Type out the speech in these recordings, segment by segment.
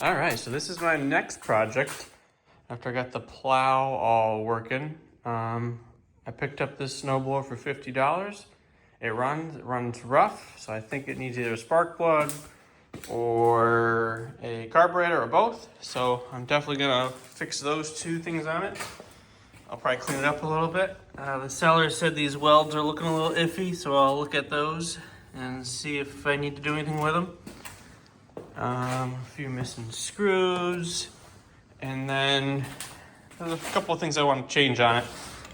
All right, so this is my next project. After I got the plow all working, I picked up this snowblower for $50. It runs rough, so I think it needs either a spark plug or a carburetor or both. So I'm definitely gonna fix those two things on it. I'll probably clean it up a little bit. The seller said these welds are looking a little iffy, so I'll look at those and see if I need to do anything with them. A few missing screws, and then there's a couple of things I want to change on it.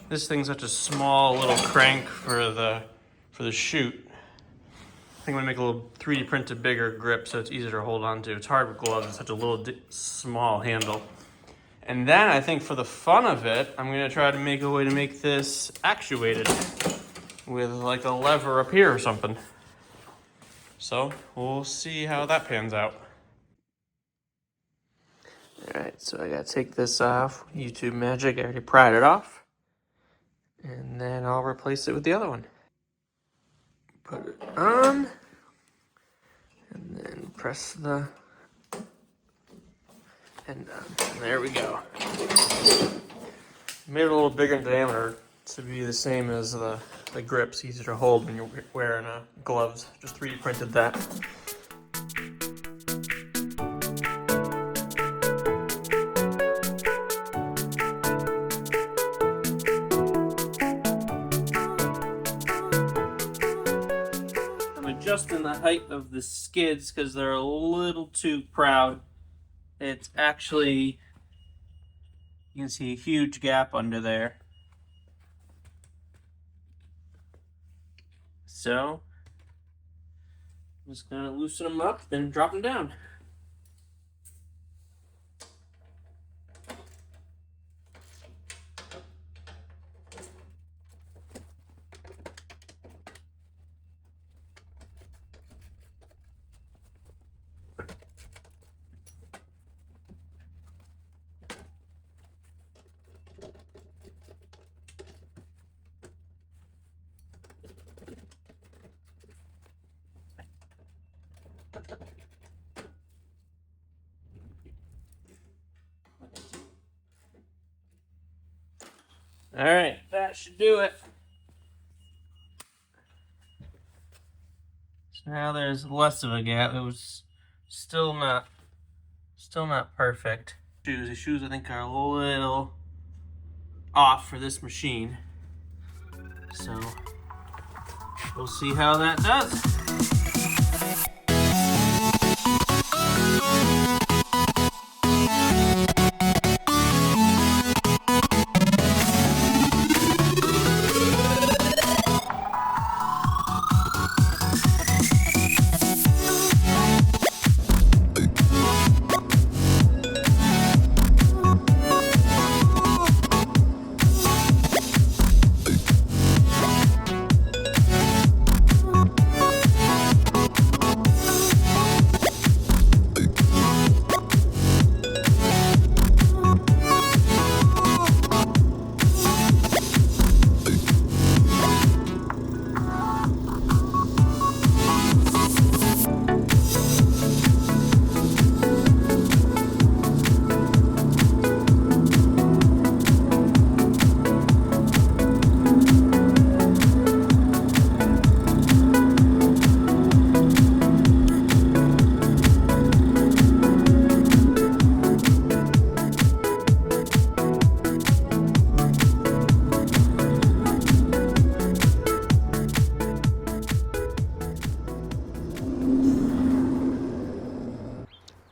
This thing's such a small little crank for the chute. I think I'm gonna make a little 3D printed bigger grip so it's easier to hold on to. It's hard with gloves, it's such a little small handle. And then I think for the fun of it, I'm gonna try to make a way to make this actuated with like a lever up here or something. So we'll see how that pans out. All right, so I gotta take this off. YouTube magic, I already pried it off. And then I'll replace it with the other one. Put it on, and then press the end on. There we go. Made it a little bigger in diameter to be the same as the grips, easier to hold when you're wearing gloves. Just 3D printed that. Adjusting the height of the skids because they're a little too proud. It's actually, you can see a huge gap under there. So I'm just gonna loosen them up, then drop them down. All right, that should do it. So now there's less of a gap. It was still not perfect. The shoes I think are a little off for this machine. So we'll see how that does.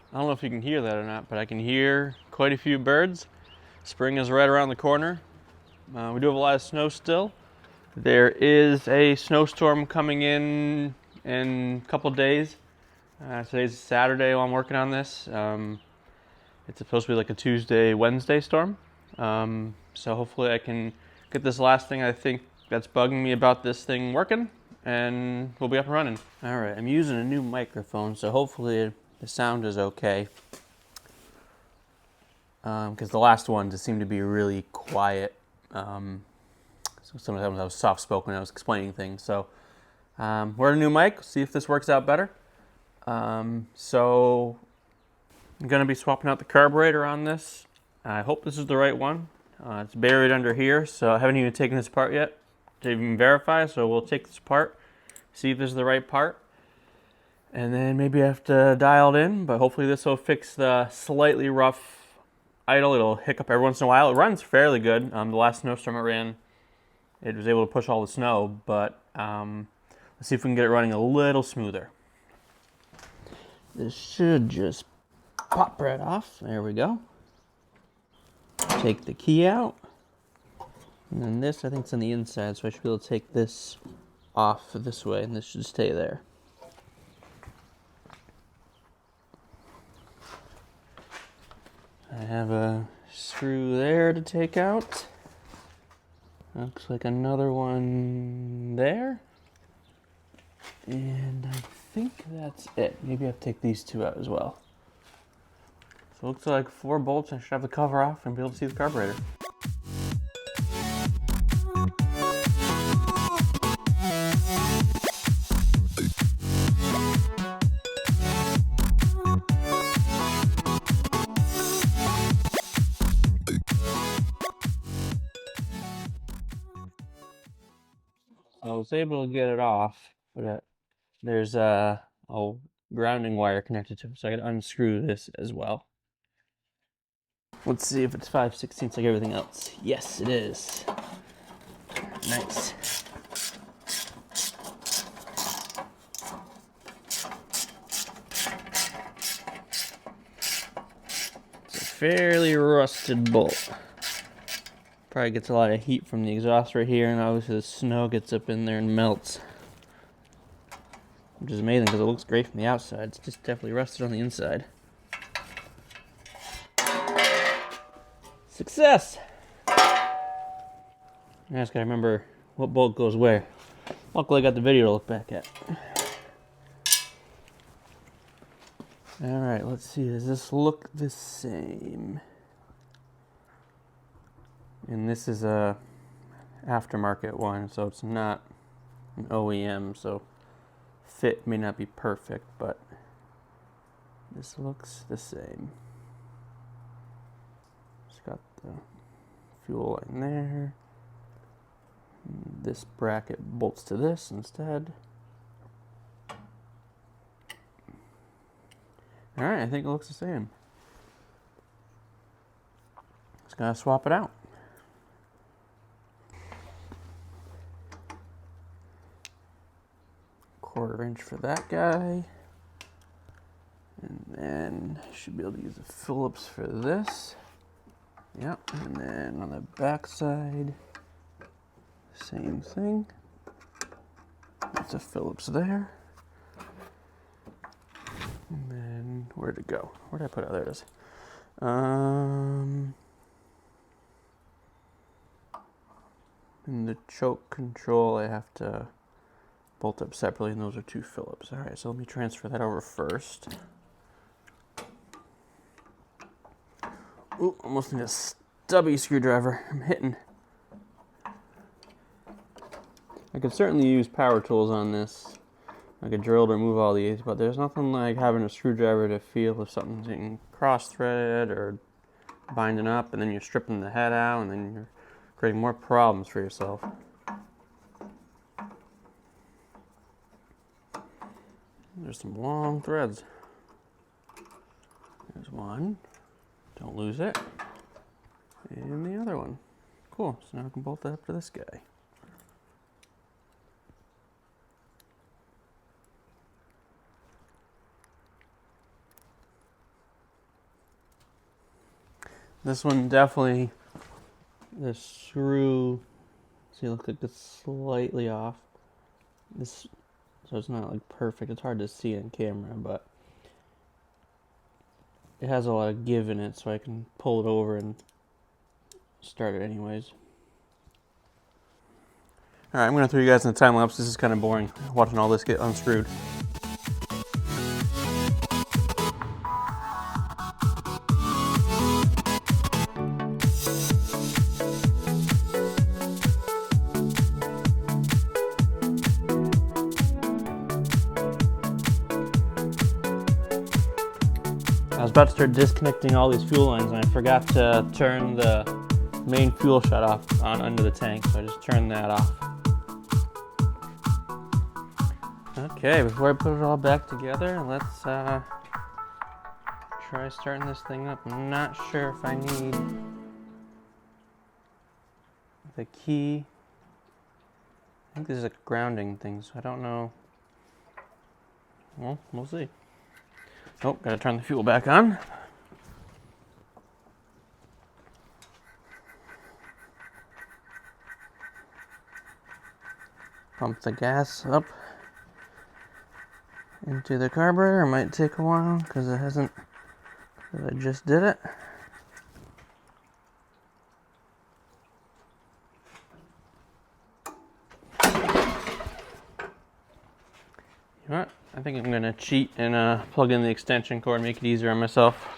I don't know if you can hear that or not, but I can hear quite a few birds. Spring is right around the corner. We do have a lot of snow still. There is a snowstorm coming in a couple days. Today's Saturday while I'm working on this. It's supposed to be like a Tuesday, Wednesday storm. So hopefully I can get this last thing I think that's bugging me about this thing working, and we'll be up and running. All right, I'm using a new microphone, so hopefully the sound is okay. Because the last one just seemed to be really quiet. So sometimes I was soft-spoken when I was explaining things. So we're at a new mic. See if this works out better. So I'm going to be swapping out the carburetor on this. I hope this is the right one. It's buried under here, so I haven't even taken this apart yet to even verify, so we'll take this apart, see if this is the right part, and then maybe I have to dial it in, but hopefully this will fix the slightly rough idle. It'll hiccup every once in a while. It runs fairly good. The last snowstorm it ran, it was able to push all the snow, but let's see if we can get it running a little smoother. This should just pop right off. There we go. Take the key out. And then this, I think it's on the inside, so I should be able to take this off this way, and this should stay there. I have a screw there to take out. Looks like another one there. And I think that's it. Maybe I have to take these two out as well. So it looks like 4 bolts. I should have the cover off and be able to see the carburetor. I was able to get it off, but there's a grounding wire connected to it, so I gotta unscrew this as well. Let's see if it's 5/16 like everything else. Yes, it is. Nice. It's a fairly rusted bolt. Probably gets a lot of heat from the exhaust right here, and obviously the snow gets up in there and melts. Which is amazing because it looks great from the outside. It's just definitely rusted on the inside. Success! I just gotta remember what bolt goes where. Luckily I got the video to look back at. Alright, let's see. Does this look the same? And this is a aftermarket one, so it's not an OEM, so fit may not be perfect, but this looks the same. It's got the fuel line there. This bracket bolts to this instead. Alright, I think it looks the same. Just gotta swap it out. Quarter-inch for that guy. And then I should be able to use the Phillips for this. Yep, and then on the back side, same thing. That's a Phillips there. And then where'd it go? Where'd I put it? There it is. In the choke control, I have to bolt up separately, and those are 2 Phillips. All right, so let me transfer that over first. Ooh, almost need a stubby screwdriver. I'm hitting. I could certainly use power tools on this. I could drill to remove all these, but there's nothing like having a screwdriver to feel if something's getting cross-threaded or binding up, and then you're stripping the head out, and then you're creating more problems for yourself. There's some long threads. There's one. Don't lose it. And the other one. Cool. So now I can bolt that up to this guy. This one definitely, the screw, see, it looks like it's slightly off. This, so it's not like perfect. It's hard to see on camera, but it has a lot of give in it, so I can pull it over and start it anyways. Alright, I'm going to throw you guys in the time lapse. This is kind of boring, watching all this get unscrewed. I was about to start disconnecting all these fuel lines, and I forgot to turn the main fuel shut off on under the tank, so I just turned that off. Okay, before I put it all back together, let's try starting this thing up. I'm not sure if I need the key. I think this is a grounding thing, so I don't know. Well, we'll see. Oh, gotta turn the fuel back on. Pump the gas up into the carburetor. It might take a while because it hasn't, because I just did it. You know what? I think I'm gonna cheat and plug in the extension cord and make it easier on myself.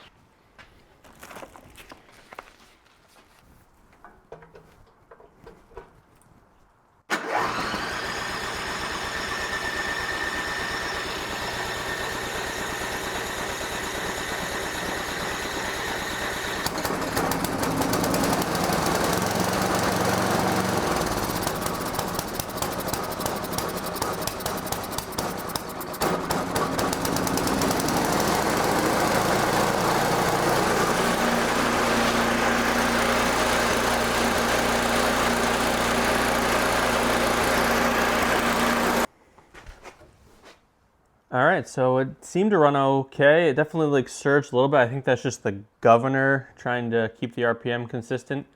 All right, so it seemed to run okay. It definitely like surged a little bit. I think that's just the governor trying to keep the RPM consistent.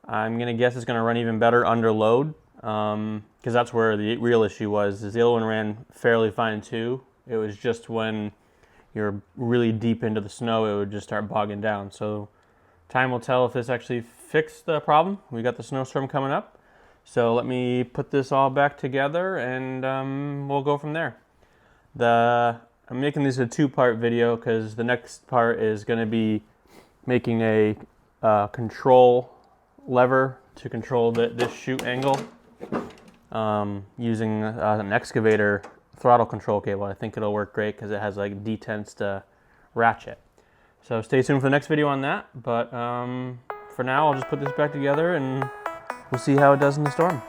I'm gonna guess it's gonna run even better under load, because that's where the real issue was. Is the other one ran fairly fine too. It was just when you're really deep into the snow, it would just start bogging down. So time will tell if this actually fixed the problem. We got the snowstorm coming up. So let me put this all back together and we'll go from there. I'm making this a two-part video because the next part is going to be making a control lever to control this chute angle using an excavator throttle control cable. I think it'll work great because it has like detensed ratchet. So stay tuned for the next video on that, but for now I'll just put this back together and we'll see how it does in the storm.